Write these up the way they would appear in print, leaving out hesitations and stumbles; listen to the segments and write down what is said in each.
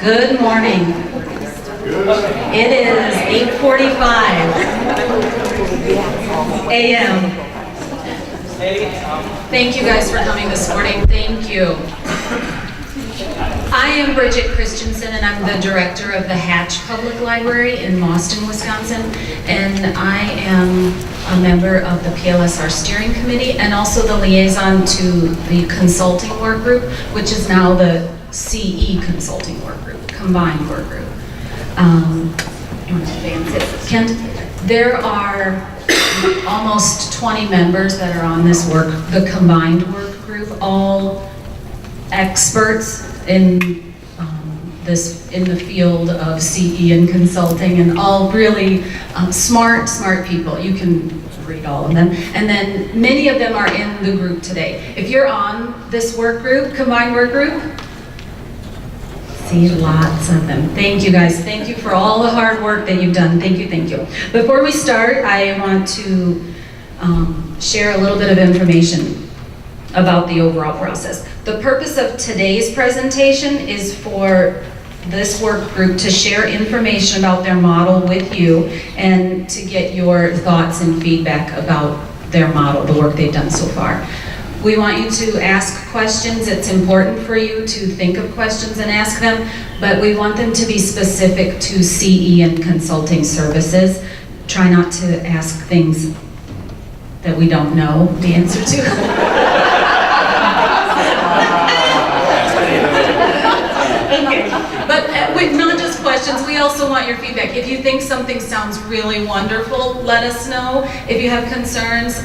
Good morning. It is 8:45 a.m. Thank you guys for coming this morning. Thank you. I am Bridget Christensen, and I'm the director of the Hatch Public Library in Boston, Wisconsin, and I am a member of the PLSR Steering Committee and also the liaison to the consulting work group, which is now the CE Consulting Work Group, combined work group. You want to advance it, Kent? There are almost 20 members that are on this work, the combined work group, all experts in in the field of CE and consulting, and all really smart people. You can read all of them. And then many of them are in the group today. If you're on this work group, combined work group, see lots of them. Thank you guys. Thank you for all the hard work that you've done. Thank you, thank you. Before we start, I want to share a little bit of information about the overall process. The purpose of today's presentation is for this work group to share information about their model with you and to get your thoughts and feedback about their model, the work they've done so far. We want you to ask questions. It's important for you to think of questions and ask them, but we want them to be specific to CE and consulting services. Try not to ask things that we don't know the answer to. But with not just questions, we also want your feedback. If you think something sounds really wonderful, let us know. If you have concerns,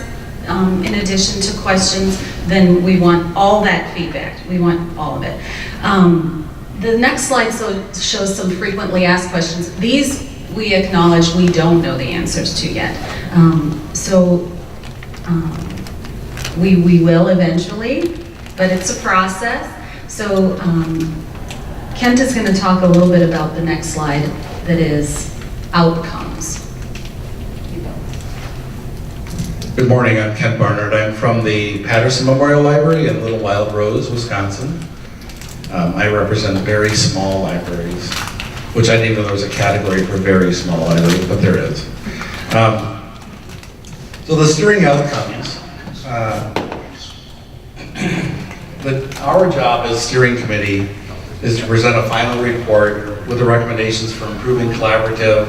in addition to questions, then we want all that feedback. We want all of it. The next slide shows some frequently asked questions. These we acknowledge we don't know the answers to yet. We will eventually, but it's a process. So Kent is going to talk a little bit about the next slide, that is outcomes. Good morning, I'm Kent Barnard. I'm from the Patterson Memorial Library in Little Wild Rose, Wisconsin. I represent very small libraries, which I didn't even know there was a category for very small libraries, but there is. So the steering outcomes, our job as steering committee is to present a final report with the recommendations for improving collaborative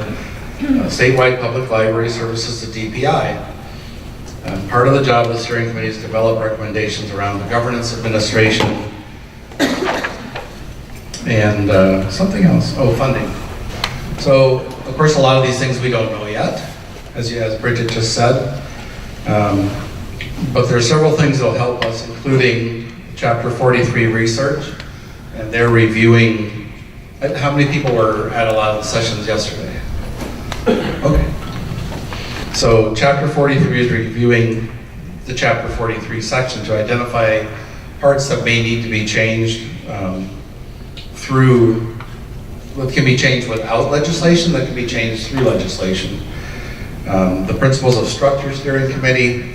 statewide public library services to DPI. Part of the job of the steering committee is to develop recommendations around the governance, administration, and something else. Oh, funding. So, of course, a lot of these things we don't know yet, as Bridget just said. But there are several things that will help us, including Chapter 43 research, and they're reviewing. How many people were at a lot of the sessions yesterday? Okay. So Chapter 43 is reviewing the Chapter 43 section to identify parts that may need to be changed through what can be changed without legislation, that can be changed through legislation. The Principles of Structure Steering Committee,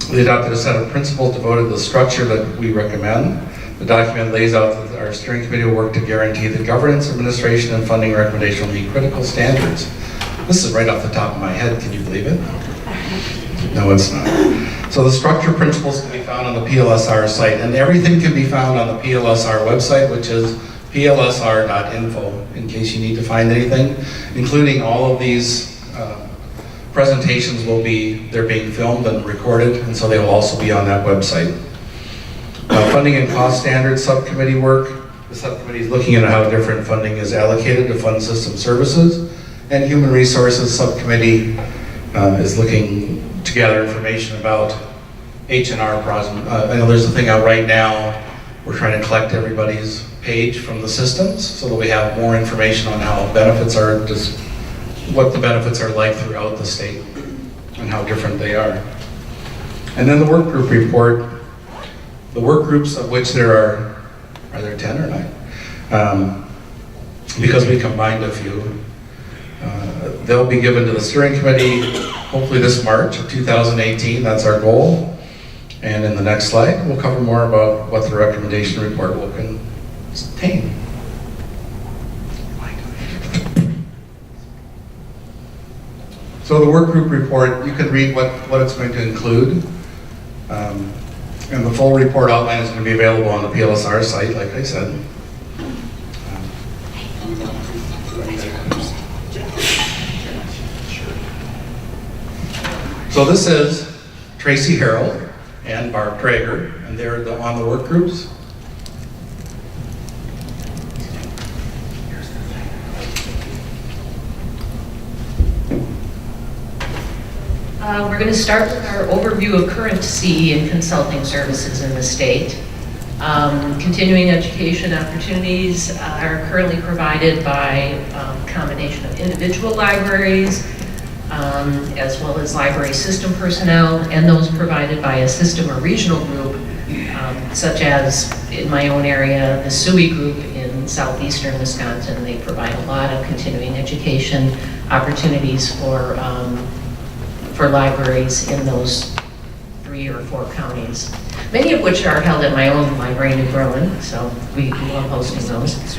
we adopted a set of principles devoted to the structure that we recommend. The document lays out that our steering committee will work to guarantee that governance, administration, and funding recommendation will meet critical standards. This is right off the top of my head, can you believe it? No, it's not. So the structure principles can be found on the PLSR site, and everything can be found on the PLSR website, which is plsr.info, in case you need to find anything, including all of these presentations they're being filmed and recorded, and so they will also be on that website. Funding and cost standards subcommittee work. The subcommittee is looking at how different funding is allocated to fund system services. And Human Resources Subcommittee is looking to gather information about H&R projects. I know there's a thing out right now. We're trying to collect everybody's page from the systems so that we have more information on how benefits are, just what the benefits are like throughout the state and how different they are. And then the work group report. The work groups, of which there are there 10 or 9? Because we combined a few. They'll be given to the steering committee hopefully this March of 2018. That's our goal. And in the next slide, we'll cover more about what the recommendation report will contain. So the work group report, you can read what it's going to include. And the full report outline is going to be available on the PLSR site, like I said. So this is Tracy Harrell and Barb Traeger, and they're on the work groups. We're going to start with our overview of current CE and consulting services in the state. Continuing education opportunities are currently provided by a combination of individual libraries, as well as library system personnel, and those provided by a system or regional group, such as in my own area, the SUI group in southeastern Wisconsin. They provide a lot of continuing education opportunities for libraries in those 3 or 4 counties, many of which are held at my own library, New Berlin, so we love hosting those.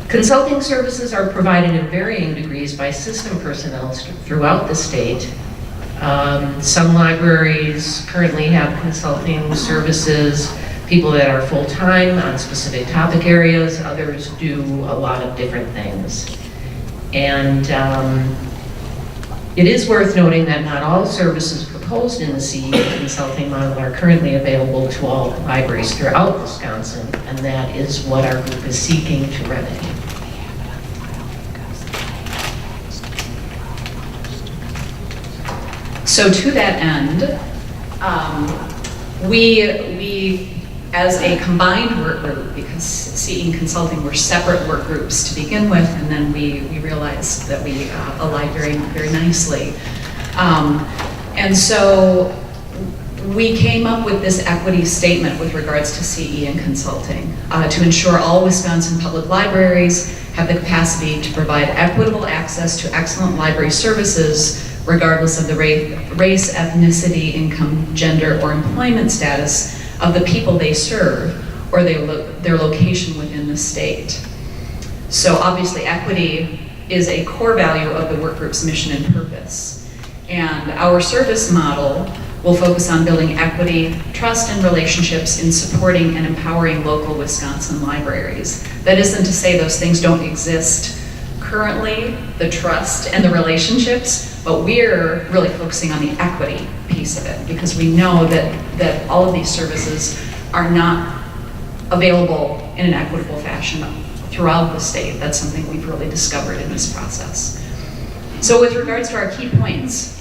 Consulting services are provided in varying degrees by system personnel throughout the state. Some libraries currently have consulting services, people that are full-time on specific topic areas, others do a lot of different things. And it is worth noting that not all services proposed in the CE consulting model are currently available to all libraries throughout Wisconsin, and that is what our group is seeking to remedy. So to that end, we as a combined work group, because CE and consulting were separate work groups to begin with, and then we realized that we aligned very, very nicely. And so we came up with this equity statement with regards to CE and consulting to ensure all Wisconsin public libraries have the capacity to provide equitable access to excellent library services regardless of the race, ethnicity, income, gender, or employment status of the people they serve or their location within the state. So obviously equity is a core value of the work group's mission and purpose. And our service model will focus on building equity, trust, and relationships in supporting and empowering local Wisconsin libraries. That isn't to say those things don't exist currently, the trust and the relationships, but we're really focusing on the equity piece of it because we know that all of these services are not available in an equitable fashion throughout the state. That's something we've really discovered in this process. So with regards to our key points,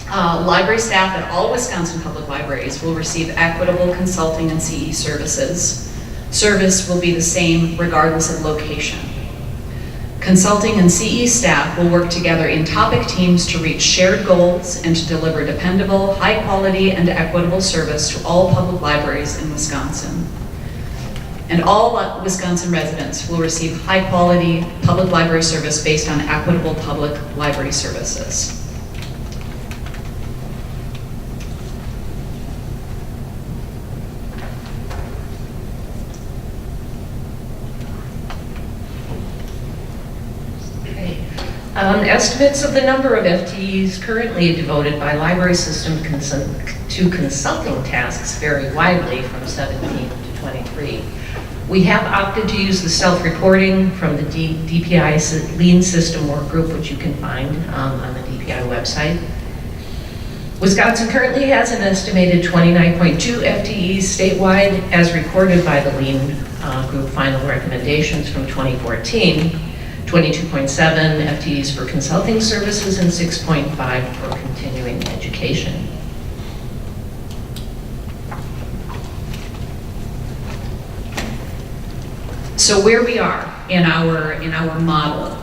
library staff at all Wisconsin public libraries will receive equitable consulting and CE services. Service will be the same regardless of location. Consulting and CE staff will work together in topic teams to reach shared goals and to deliver dependable, high quality, and equitable service to all public libraries in Wisconsin. And all Wisconsin residents will receive high quality public library service based on equitable public library services. Estimates of the number of FTEs currently devoted by library system to consulting tasks vary widely from 17 to 23. We have opted to use the self-reporting from the DPI Lean System Work Group, which you can find on the DPI website. Wisconsin currently has an estimated 29.2 FTEs statewide as recorded by the Lean Group final recommendations from 2014. 22.7 FTEs for consulting services and 6.5 for continuing education. So where we are in our model,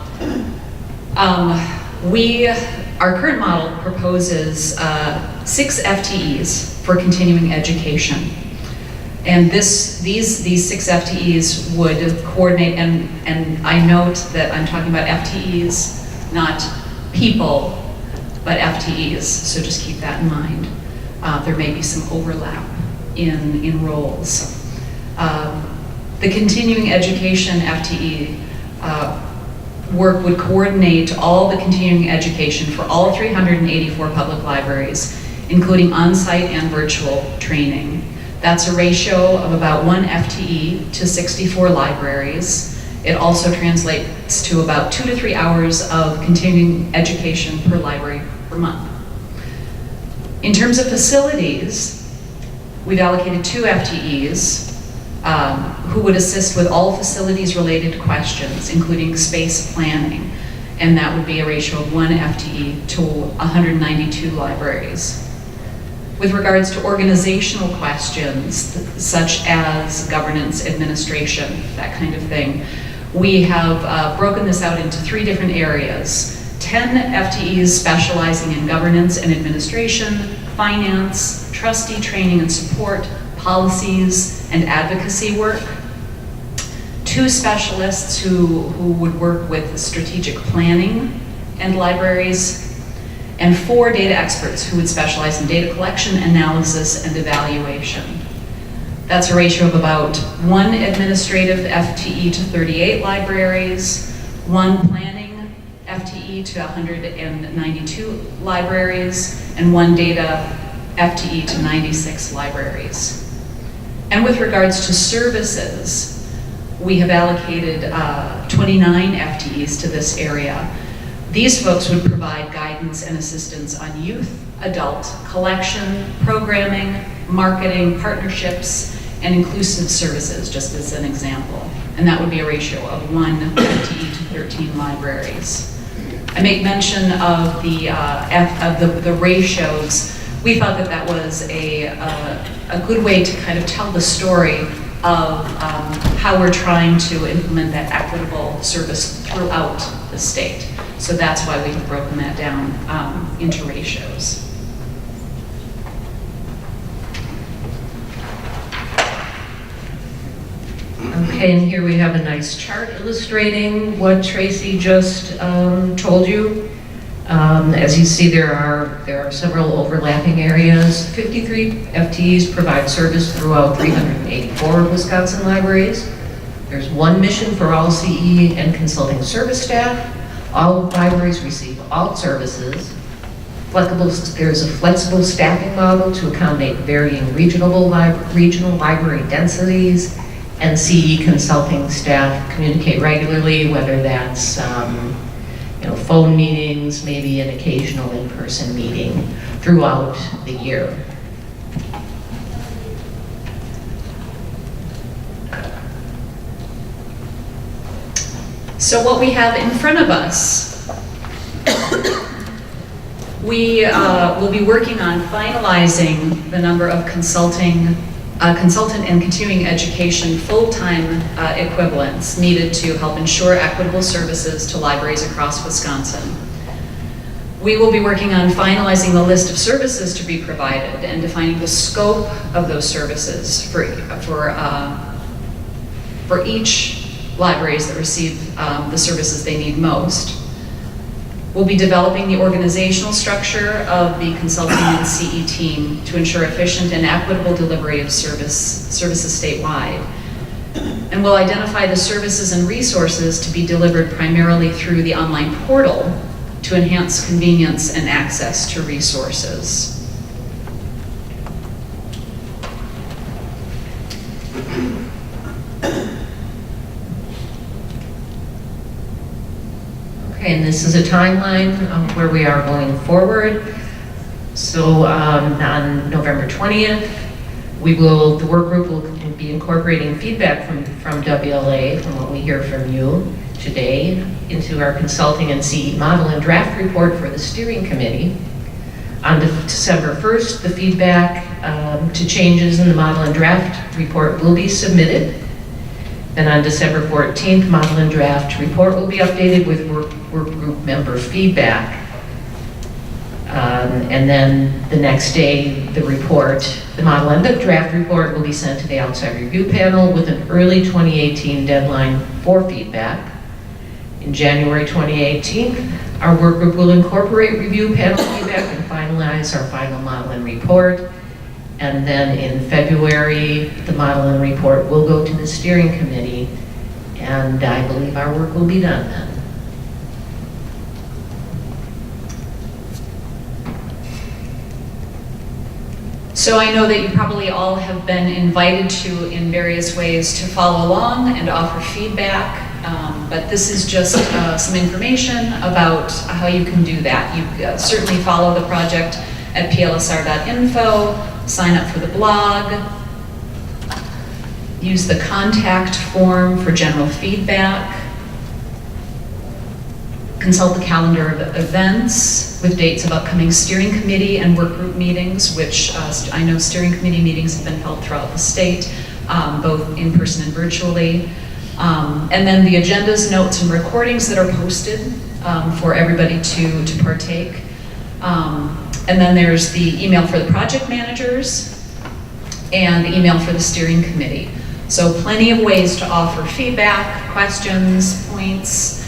our current model proposes 6 FTEs for continuing education. And these 6 FTEs would coordinate, and I note that I'm talking about FTEs, not people, but FTEs, so just keep that in mind. There may be some overlap in roles. The continuing education FTE work would coordinate all the continuing education for all 384 public libraries, including on-site and virtual training. That's a ratio of about 1 FTE to 64 libraries. It also translates to about 2 to 3 hours of continuing education per library per month. In terms of facilities, we've allocated 2 FTEs who would assist with all facilities-related questions, including space planning, and that would be a ratio of 1 FTE to 192 libraries. With regards to organizational questions, such as governance, administration, that kind of thing, we have broken this out into 3 different areas. 10 FTEs specializing in governance and administration, finance, trustee training and support, policies, and advocacy work. 2 specialists who would work with strategic planning and libraries, and 4 data experts who would specialize in data collection, analysis, and evaluation. That's a ratio of about 1 administrative FTE to 38 libraries, 1 planning FTE to 192 libraries, and 1 data FTE to 96 libraries. And with regards to services, we have allocated 29 FTEs to this area. These folks would provide guidance and assistance on youth, adult, collection, programming, marketing, partnerships, and inclusive services, just as an example. And that would be a ratio of 1 FTE to 13 libraries. I make mention of the ratios. We thought that that was a good way to kind of tell the story of how we're trying to implement that equitable service throughout the state. So that's why we have broken that down into ratios. Okay, and here we have a nice chart illustrating what Tracy just told you. As you see, there are several overlapping areas. 53 FTEs provide service throughout 384 Wisconsin libraries. There's 1 mission for all CE and consulting service staff. All libraries receive all services. There's a flexible staffing model to accommodate varying regional library densities, and CE consulting staff communicate regularly, whether that's phone meetings, maybe an occasional in-person meeting throughout the year. So what we have in front of us, we will be working on finalizing the number of consultant and continuing education full-time equivalents needed to help ensure equitable services to libraries across Wisconsin. We will be working on finalizing the list of services to be provided and defining the scope of those services for each libraries that receive the services they need most. We'll be developing the organizational structure of the consulting and CE team to ensure efficient and equitable delivery of services statewide. And we'll identify the services and resources to be delivered primarily through the online portal to enhance convenience and access to resources. Okay, and this is a timeline of where we are going forward. So on November 20th, the work group will be incorporating feedback from WLA, from what we hear from you today, into our consulting and CE model and draft report for the steering committee. On December 1st, the feedback to changes in the model and draft report will be submitted. Then on December 14th, model and draft report will be updated with work group member feedback. And then the next day, the model and the draft report will be sent to the outside review panel with an early 2018 deadline for feedback. In January 2018, our work group will incorporate review panel feedback and finalize our final model and report. And then in February, the model and report will go to the steering committee, and I believe our work will be done then. So I know that you probably all have been invited to, in various ways, to follow along and offer feedback, but this is just some information about how you can do that. You certainly follow the project at plsr.info, sign up for the blog, use the contact form for general feedback, consult the calendar of events with dates of upcoming steering committee and work group meetings, which I know steering committee meetings have been held throughout the state, both in person and virtually. And then the agendas, notes, and recordings that are posted for everybody to partake. And then there's the email for the project managers and the email for the steering committee. So plenty of ways to offer feedback, questions, points.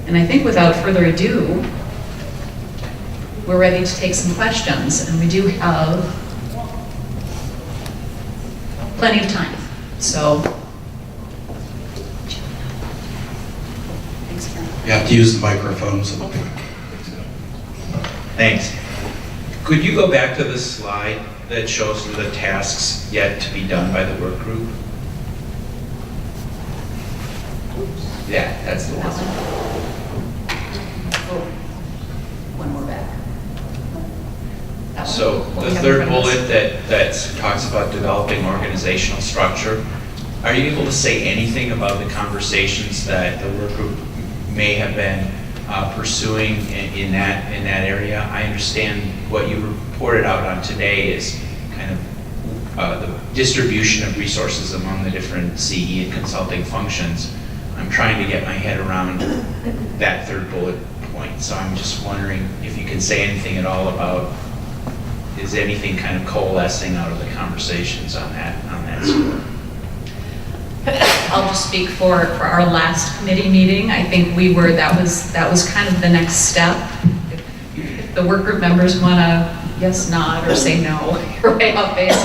And I think without further ado, we're ready to take some questions, and we do have plenty of time. So, thanks, Karen. You have to use the microphone so that Thanks. Could you go back to the slide that shows the tasks yet to be done by the work group? Yeah, that's the one. Oh, one more back. That one? So What we the have in third front of us. bullet that talks about developing organizational structure, are you able to say anything about the conversations that the work group may have been pursuing in that area? I understand what you reported out on today is kind of the distribution of resources among the different CE and consulting functions. I'm trying to get my head around that third bullet point, so I'm just wondering if you can say anything at all about, is anything kind of coalescing out of the conversations on that score? I'll just speak for our last committee meeting. I think that was kind of the next step. If the work group members want to yes, nod, or say no, you're way off base.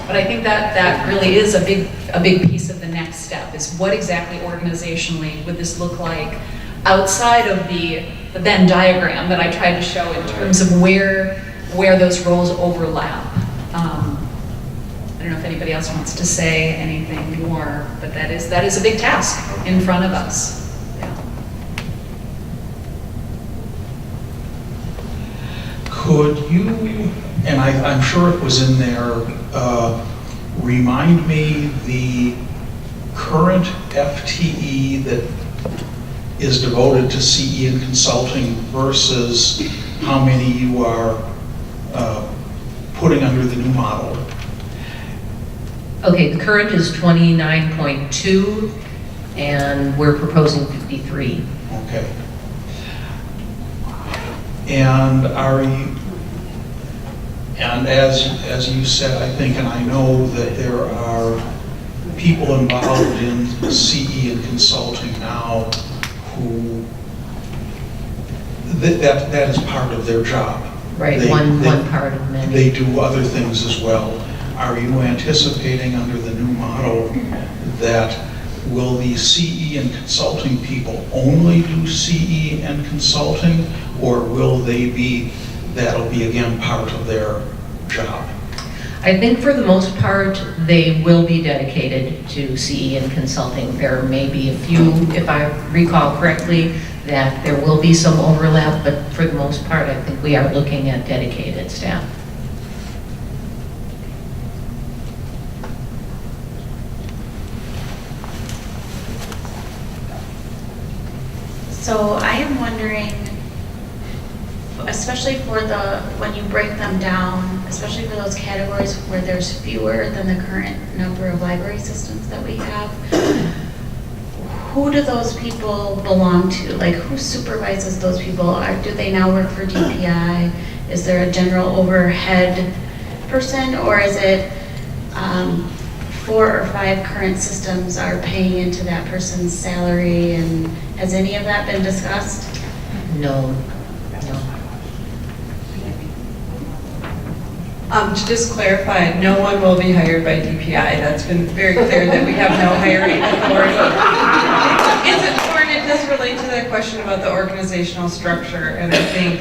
But I think that really is a big piece of the next step, is what exactly organizationally would this look like outside of the Venn diagram that I tried to show in terms of where those roles overlap. I don't know if anybody else wants to say anything more, but that is a big task in front of us. Yeah. Could you, and I'm sure it was in there, remind me the current FTE that is devoted to CE and consulting versus how many you are putting under the new model? Okay, the current is 29.2, and we're proposing 53. Okay. And as you said, I think, and I know that there are people involved in CE and consulting now who, that is part of their job. Right, one part of many. They do other things as well. Are you anticipating under the new model that will the CE and consulting people only do CE and consulting, or will that'll be again part of their job? I think for the most part, they will be dedicated to CE and consulting. There may be a few, if I recall correctly, that there will be some overlap, but for the most part, I think we are looking at dedicated staff. So I am wondering, especially for when you break them down, especially for those categories where there's fewer than the current number of library systems that we have, who do those people belong to? Like, who supervises those people? Do they now work for DPI? Is there a general overhead person, or is it 4 or 5 current systems are paying into that person's salary, and has any of that been discussed? No. To just clarify, no one will be hired by DPI. That's been very clear that we have no hiring authority. It's important, it does relate to that question about the organizational structure, and I think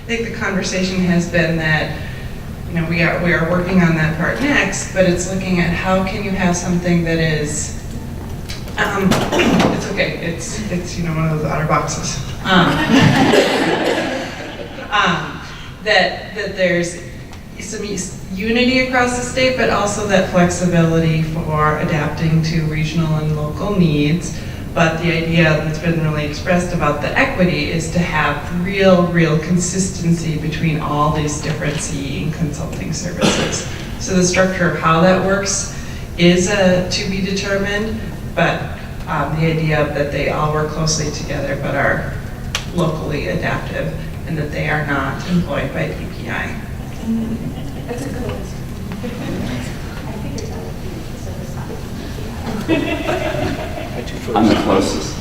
think the conversation has been that, you know, we are working on that part next, but it's looking at how can you have something that is, it's okay, it's, you know, one of those outer boxes. That there's some unity across the state, but also that flexibility for adapting to regional and local needs. But the idea that's been really expressed about the equity is to have real consistency between all these different CE and consulting services. So the structure of how that works is to be determined, but the idea that they all work closely together but are locally adaptive and that they are not employed by DPI. That's a good one. I figured that would be so I'm the closest.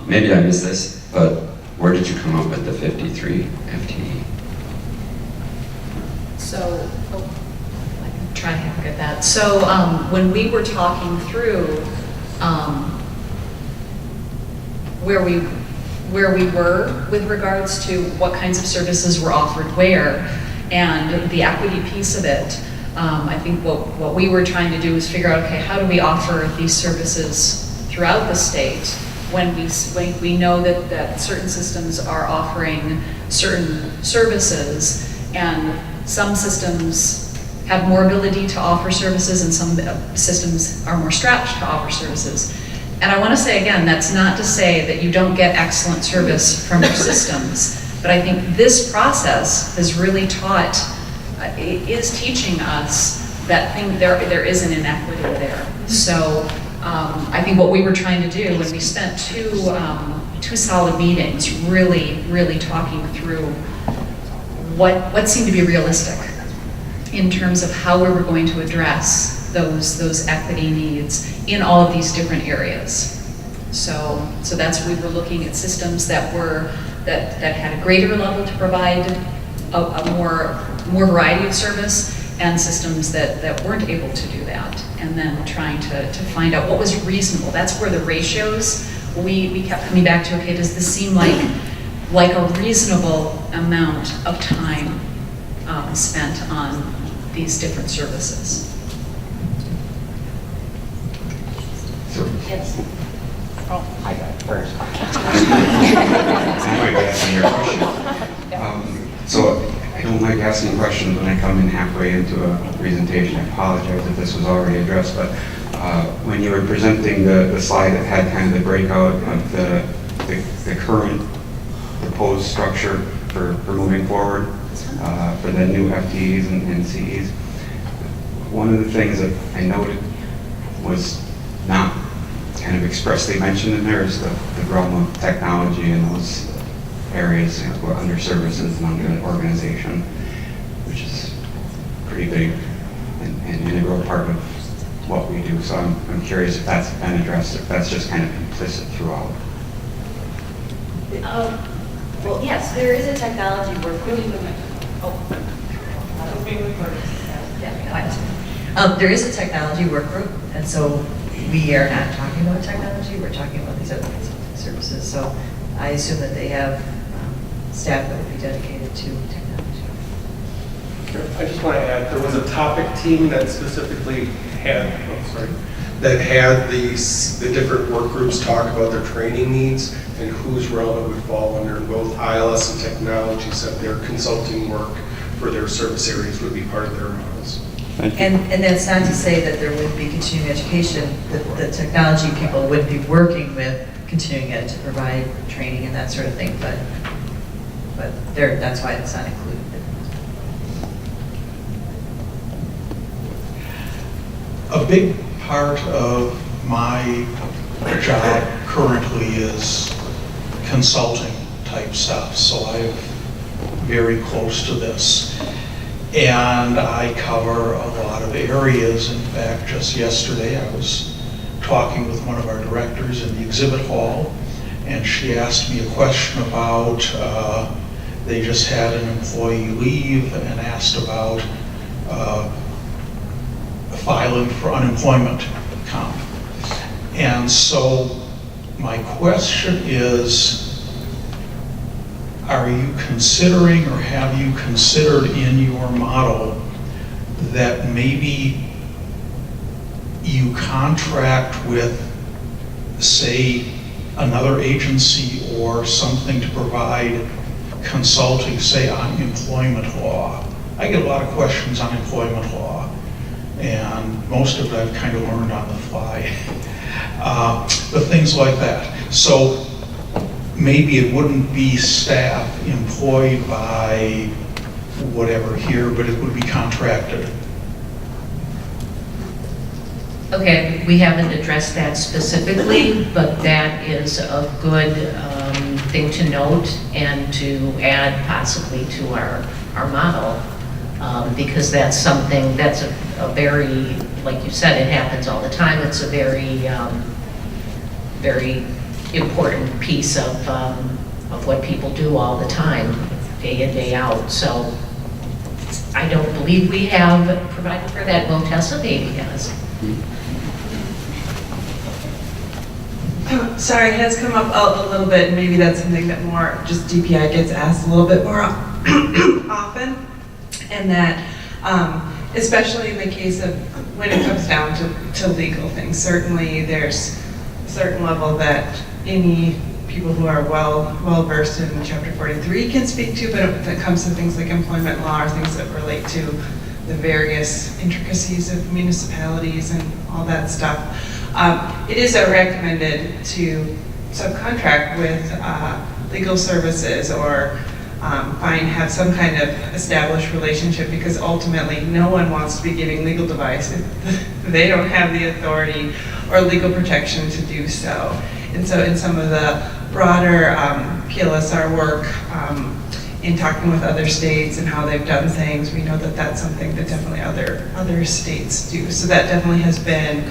Maybe I missed this, but where did you come up with the 53 FTE? So, I can try to have a look at that. So, when we were talking through where we were with regards to what kinds of services were offered where, and the equity piece of it, I think what we were trying to do was figure out, okay, how do we offer these services throughout the state when we know that certain systems are offering certain services, and some systems have more ability to offer services and some systems are more stretched to offer services. And I want to say again, that's not to say that you don't get excellent service from your systems, but I think this process has really is teaching us that there is an inequity there. So I think what we were trying to do when we spent two solid meetings, really talking through what seemed to be realistic in terms of how we were going to address those equity needs in all of these different areas. So that's, we were looking at systems that had a greater level to provide a more variety of service, and systems that weren't able to do that, and then trying to find out what was reasonable. That's where the ratios, we kept coming back to, okay, does this seem like a reasonable amount of time spent on these different services? So, Yes. I got it first. I might be asking your question. So I don't like asking questions when I come in halfway into a presentation. I apologize if this was already addressed, but when you were presenting the slide that had kind of the breakout of the current proposed structure for moving forward for the new FTEs and CEs, one of the things that I noted was not kind of expressly mentioned in there is the realm of technology in those areas, you know, under services and under organization, which is pretty big and integral part of what we do. So I'm curious if that's been addressed, if that's just kind of implicit throughout. Well, yes, there is a technology work group. There is a technology work group, and so we are not talking about technology, we're talking about these other consulting services. So I assume that they have staff that would be dedicated to technology. I just want to add, there was a topic team that specifically had, that had the different work groups talk about their training needs and whose realm it would fall under. Both ILS and technology said their consulting work for their service areas would be part of their models. And that's not to say that there would be continuing education, that the technology people would be working with continuing ed to provide training and that sort of thing, but that's why it's not included. A big part of my job currently is consulting type stuff, so I'm very close to this. And I cover a lot of areas. In fact, just yesterday I was talking with one of our directors in the exhibit hall, and she asked me a question about, they just had an employee leave and asked about filing for unemployment account. And so my question is, are you considering or have you considered in your model that maybe you contract with, say, another agency or something to provide consulting, say, on employment law? I get a lot of questions on employment law, and most of it I've kind of learned on the fly. But things like that. So maybe it wouldn't be staff employed by whatever here, but it would be contracted. Okay, we haven't addressed that specifically, but that is a good thing to note and to add possibly to our model, because that's something, that's a very, like you said, it happens all the time. It's a very, very important piece of what people do all the time, day in, day out. So I don't believe we have provided for that. Well, Tessa maybe has. Sorry, it has come up a little bit, and maybe that's something that more just DPI gets asked a little bit more often, and that especially in the case of when it comes down to legal things, certainly there's a certain level that any people who are well versed in Chapter 43 can speak to, but if it comes to things like employment law or things that relate to the various intricacies of municipalities and all that stuff, it is recommended to subcontract with legal services or have some kind of established relationship, because ultimately no one wants to be giving legal advice if they don't have the authority or legal protection to do so. And so in some of the broader PLSR work, in talking with other states and how they've done things, we know that that's something that definitely other states do. So that definitely has been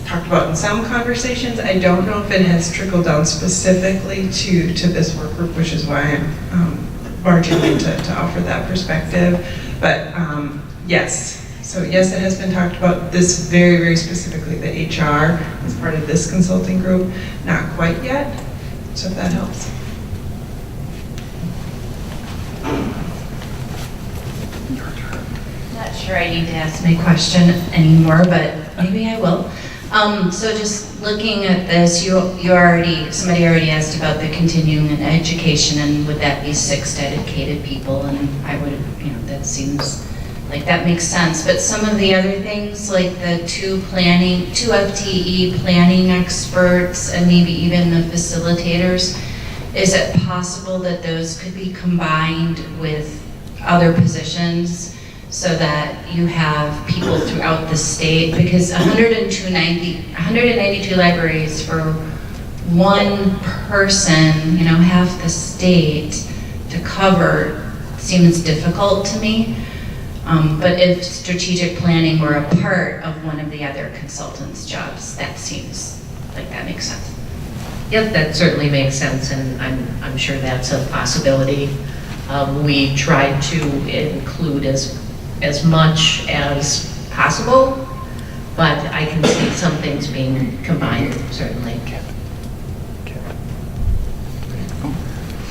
talked about in some conversations. I don't know if it has trickled down specifically to this work group, which is why I'm barging in to offer that perspective. But yes, so yes, it has been talked about, this very, very specifically, the HR as part of this consulting group. Not quite yet, so if that helps. Not sure I need to ask my question anymore, but maybe I will. So just looking at this, somebody already asked about the continuing education, and would that be 6 dedicated people? And I would, that seems like that makes sense. But some of the other things, like the 2 FTE planning experts, and maybe even the facilitators, is it possible that those could be combined with other positions so that you have people throughout the state? Because 192 libraries for one person, half the state to cover seems difficult to me. But if strategic planning were a part of one of the other consultants' jobs, that seems like that makes sense. Yep, that certainly makes sense, and I'm sure that's a possibility. We tried to include as much as possible, but I can see some things being combined, certainly.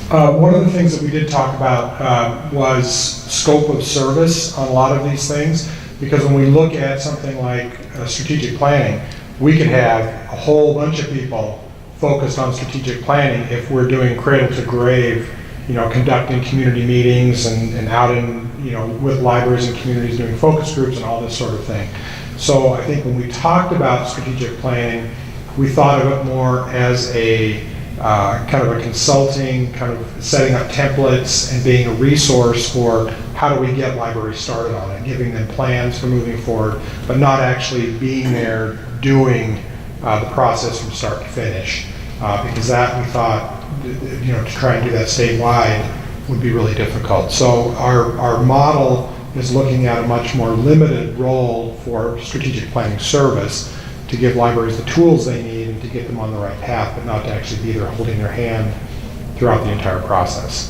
One of the things that we did talk about was scope of service on a lot of these things, because when we look at something like strategic planning, we could have a whole bunch of people focused on strategic planning if we're doing cradle to grave, conducting community meetings and out in, with libraries and communities doing focus groups and all this sort of thing. So I think when we talked about strategic planning, we thought of it more as a kind of a consulting, kind of setting up templates and being a resource for how do we get libraries started on it, giving them plans for moving forward, but not actually being there doing the process from start to finish. Because that we thought, to try and do that statewide would be really difficult. So our model is looking at a much more limited role for strategic planning service to give libraries the tools they need and to get them on the right path, but not to actually be there holding their hand throughout the entire process.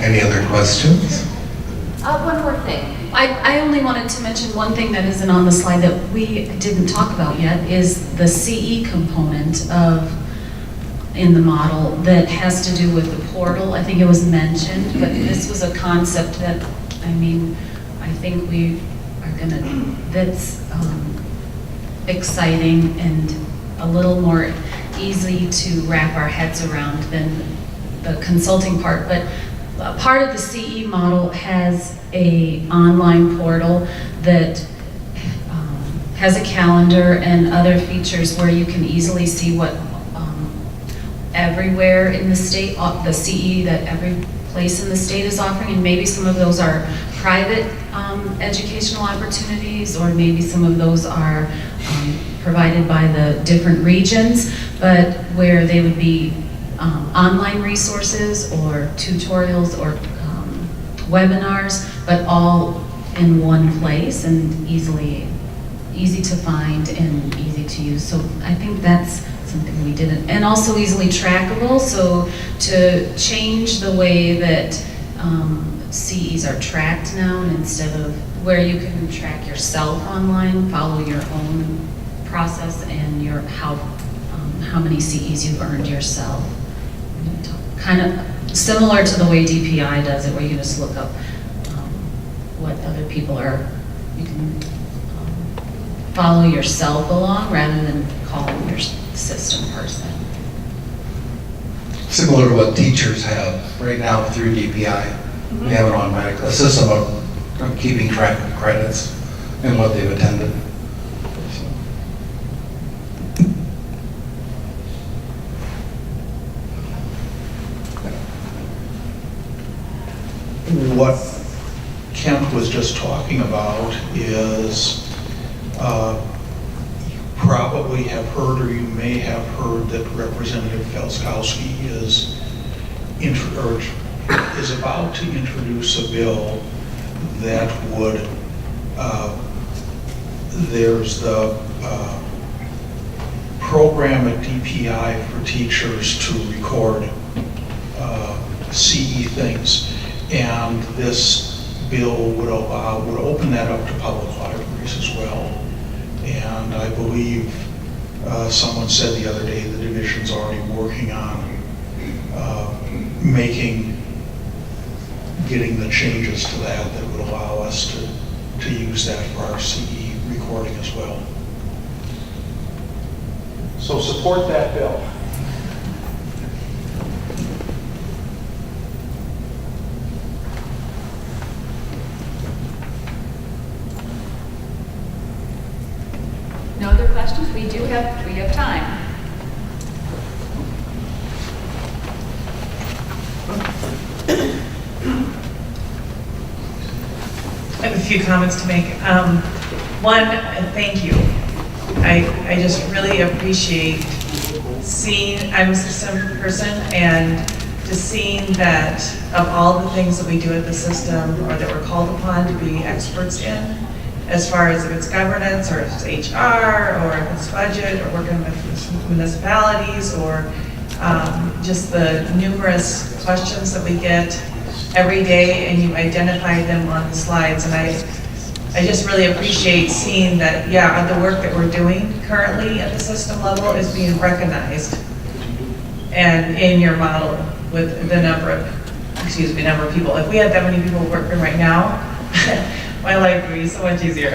Any other questions? One more thing. I only wanted to mention one thing that isn't on the slide that we didn't talk about yet, is the CE component in the model that has to do with the portal. I think it was mentioned, but this was a concept that, I mean, I think we are that's exciting and a little more easy to wrap our heads around than the consulting part. But part of the CE model has a online portal that has a calendar and other features where you can easily see what everywhere in the state, the CE that every place in the state is offering, and maybe some of those are private educational opportunities, or maybe some of those are provided by the different regions, but where they would be online resources or tutorials or webinars, but all in one place and easy to find and easy to use. So I think that's something we didn't, and also easily trackable. So to change the way that CEs are tracked now, and instead of where you can track yourself online, follow your own process and your how many CEs you've earned yourself. Kind of similar to the way DPI does it, where you just look up what other people are. You can follow yourself along rather than calling your system person. Similar to what teachers have right now through DPI. We have an automatic, a system of keeping track of credits and what they've attended. What Kent was just talking about is you probably have heard, or you may have heard, that Representative Felskowski is about to introduce a bill that would, there's the program at DPI for teachers to record CE things. And this bill would open that up to public libraries as well. And I believe someone said the other day the division's already working on getting the changes to that would allow us to use that for our CE recording as well. So support that bill. No other questions? We have time. I have a few comments to make. One, thank you. I just really appreciate seeing, I'm a system person, and just seeing that of all the things that we do at the system, or that we're called upon to be experts in, as far as if it's governance, or if it's HR, or if it's budget, or working with municipalities, or just the numerous questions that we get every day, and you identify them on the slides. And I just really appreciate seeing that, yeah, the work that we're doing currently at the system level is being recognized. And in your model with the number of people. If we had that many people working right now, my life would be so much easier.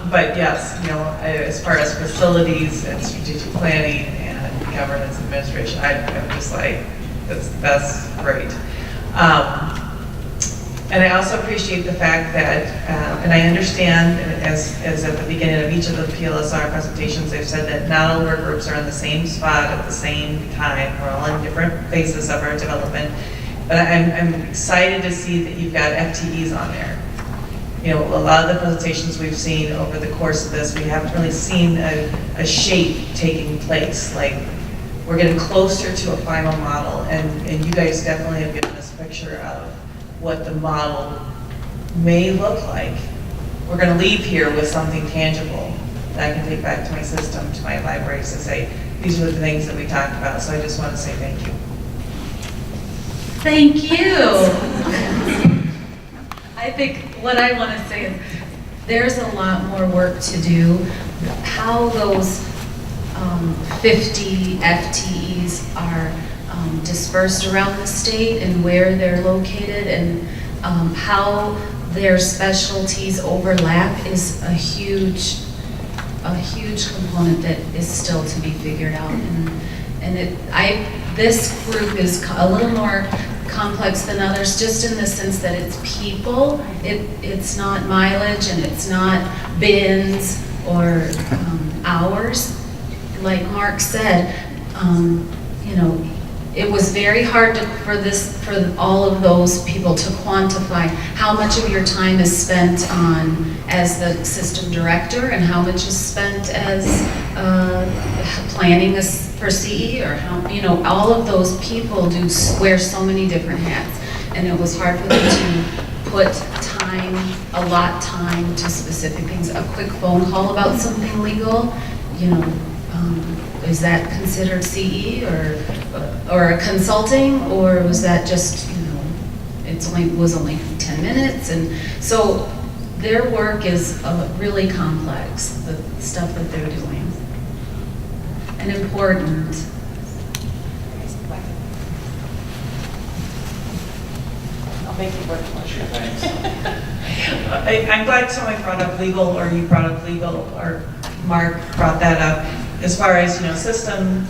But yes, you know, as far as facilities and strategic planning and governance administration, I'm just like, that's great. And I also appreciate the fact that, and I understand, as at the beginning of each of the PLSR presentations, they've said that not all work groups are in the same spot at the same time. We're all in different phases of our development. But I'm excited to see that you've got FTEs on there. You know, a lot of the presentations we've seen over the course of this, we haven't really seen a shape taking place. Like, we're getting closer to a final model, and you guys definitely have given us a picture of what the model may look like. We're going to leave here with something tangible that I can take back to my system, to my libraries, to say, these are the things that we talked about. So I just want to say thank you. Thank you. I think what I want to say is there's a lot more work to do. How those 50 FTEs are dispersed around the state and where they're located and how their specialties overlap is a huge component that is still to be figured out. This group is a little more complex than others, just in the sense that it's people. It's not mileage and it's not bins or hours. Like Mark said, it was very hard for all of those people to quantify how much of your time is spent on as the system director and how much is spent as planning for CE, or how, all of those people wear so many different hats, and it was hard for them to put allot time to specific things. A quick phone call about something legal, is that considered CE or a consulting, or was that just, was only 10 minutes? And so their work is really complex, the stuff that they're doing, and important. I'll make it work for sure. I'm glad somebody brought up legal, or you brought up legal, or Mark brought that up. As far as, system,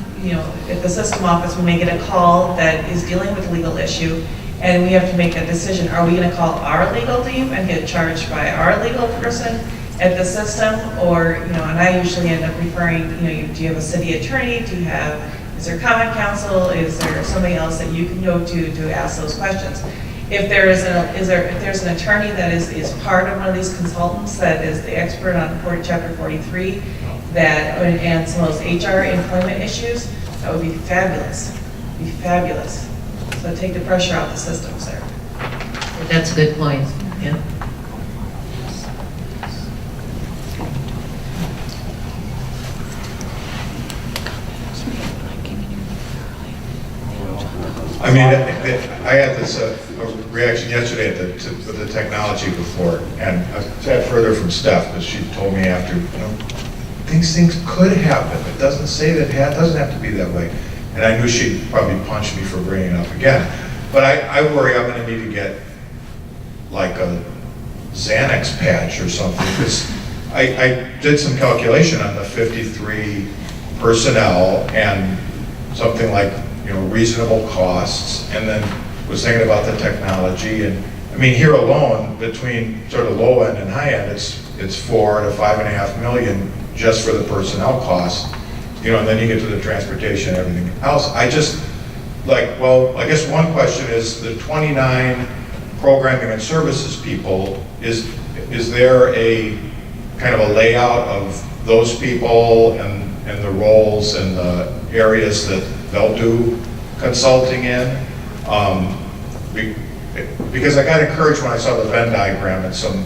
at the system office, we may get a call that is dealing with a legal issue, and we have to make a decision. Are we going to call our legal team and get charged by our legal person at the system? Or, and I usually end up referring, do you have a city attorney? Is there common counsel? Is there somebody else that you can go to ask those questions? If there's an attorney that is part of one of these consultants that is the expert on Chapter 43, and some of those HR employment issues, that would be fabulous. So take the pressure off the systems there. That's a good point, yeah. I mean, I had this reaction yesterday with the technology before, and I sat further from Steph, because she told me after, things could happen. It doesn't say that it doesn't have to be that way. And I knew she'd probably punch me for bringing it up again. But I worry I'm going to need to get like a Xanax patch or something, because I did some calculation on the 53 personnel and something like, reasonable costs, and then was thinking about the technology. And I mean, here alone, between sort of low end and high end, it's $4 to $5.5 million just for the personnel costs, and then you get to the transportation and everything else. I guess one question is the 29 programming and services people, is there a kind of a layout of those people and the roles and the areas that they'll do consulting in? Because I got encouraged when I saw the Venn diagram and some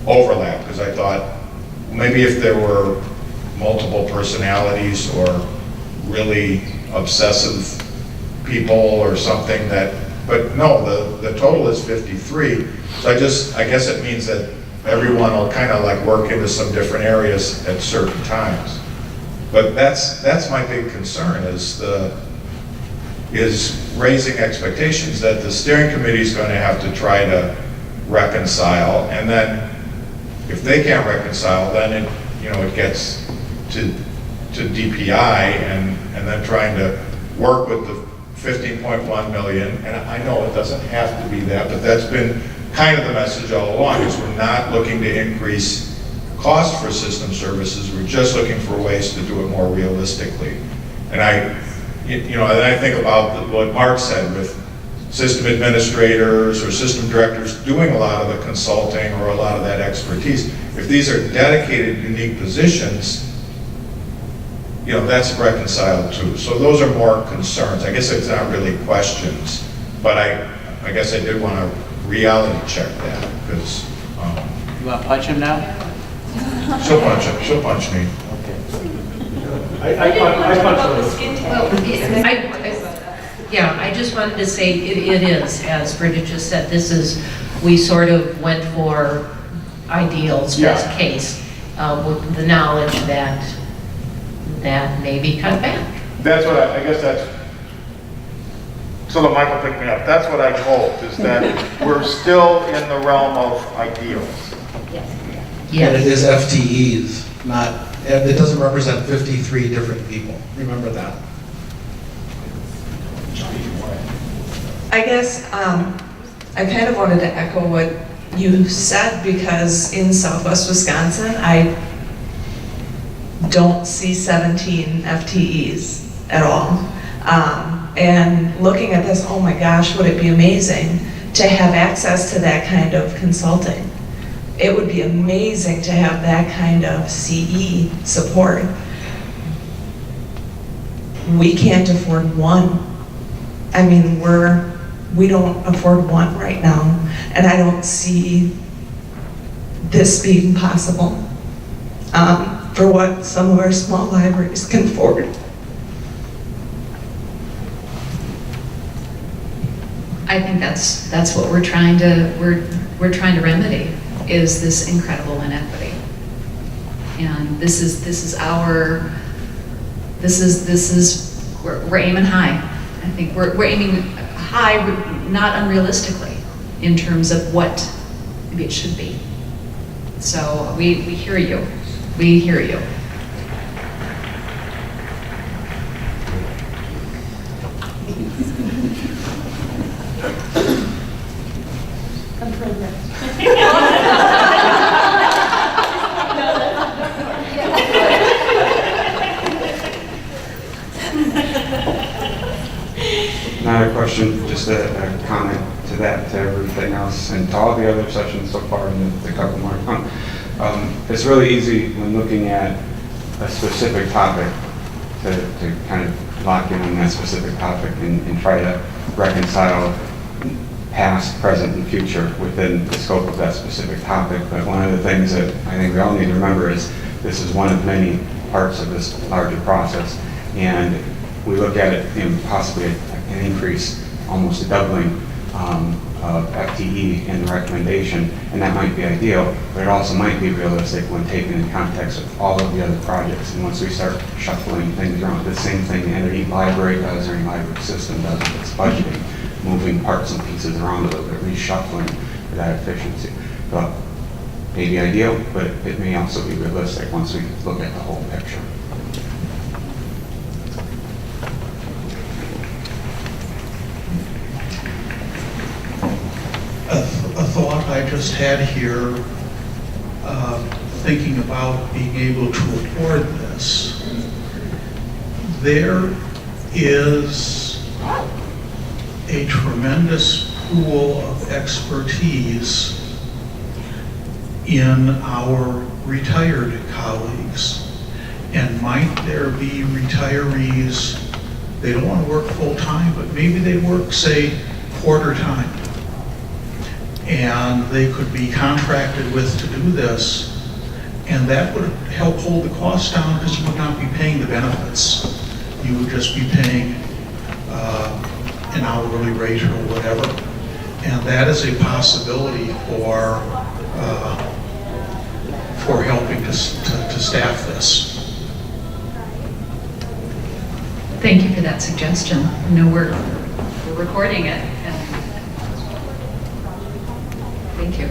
overlap, because I thought maybe if there were multiple personalities or really obsessive people or something but no, the total is 53. So I guess it means that everyone will kind of like work into some different areas at certain times. But that's my big concern, is raising expectations that the steering committee is going to have to try to reconcile, and then if they can't reconcile, then it gets to DPI and then trying to work with the 15.1 million. And I know it doesn't have to be that, but that's been kind of the message all along, is we're not looking to increase cost for system services, we're just looking for ways to do it more realistically. And I think about what Mark said with system administrators or system directors doing a lot of the consulting or a lot of that expertise. If these are dedicated, unique positions, that's reconciled too. So those are more concerns. I guess it's not really questions, but I guess I did want to reality check that, because you want to punch him now? She'll punch me. I punch him. Yeah, I just wanted to say it is, as Bridget just said, we sort of went for ideals, best case, with the knowledge that may be cut back. That's what I guess that's, so that Michael picked me up, that's what I hope, is that we're still in the realm of ideals. And it is FTEs, not, it doesn't represent 53 different people. Remember that. I guess I kind of wanted to echo what you said, because in Southwest Wisconsin, I don't see 17 FTEs at all. And looking at this, oh my gosh, would it be amazing to have access to that kind of consulting? It would be amazing to have that kind of CE support. We can't afford one. I mean, we don't afford one right now, and I don't see this being possible for what some of our small libraries can afford. I think that's what we're trying to remedy, is this incredible inequity. And we're aiming high. I think we're aiming high, not unrealistically, in terms of what maybe it should be. So we hear you. We hear you. Not a question, just a comment to that, to everything else, and to all the other sessions so far, and the couple more to come. It's really easy when looking at a specific topic to kind of lock in on that specific topic and try to reconcile past, present, and future within the scope of that specific topic. But one of the things that I think we all need to remember is this is one of many parts of this larger process, and we look at it in possibly an increase, almost a doubling of FTE in the recommendation, and that might be ideal, but it also might be realistic when taken in context with all of the other projects. And once we start shuffling things around, the same thing any library does or any library system does with its budgeting, moving parts and pieces around a little bit, reshuffling for that efficiency. But maybe ideal, but it may also be realistic once we look at the whole picture. A thought I just had here, thinking about being able to afford this. There is a tremendous pool of expertise in our retired colleagues. And might there be retirees, they don't want to work full-time, but maybe they work, say, quarter-time. And they could be contracted with to do this, and that would help hold the cost down because you would not be paying the benefits. You would just be paying an hourly rate or whatever. And that is a possibility for helping to staff this. Thank you for that suggestion. I know we're recording it. Thank you.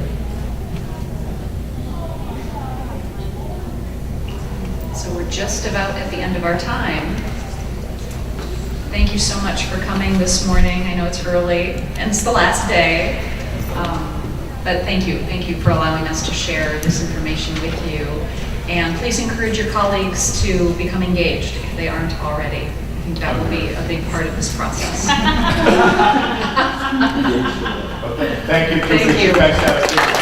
So we're just about at the end of our time. Thank you so much for coming this morning. I know it's early and it's the last day, but thank you for allowing us to share this information with you. And please encourage your colleagues to become engaged if they aren't already. I think that will be a big part of this process. Thank you. Thank you. Guys have a good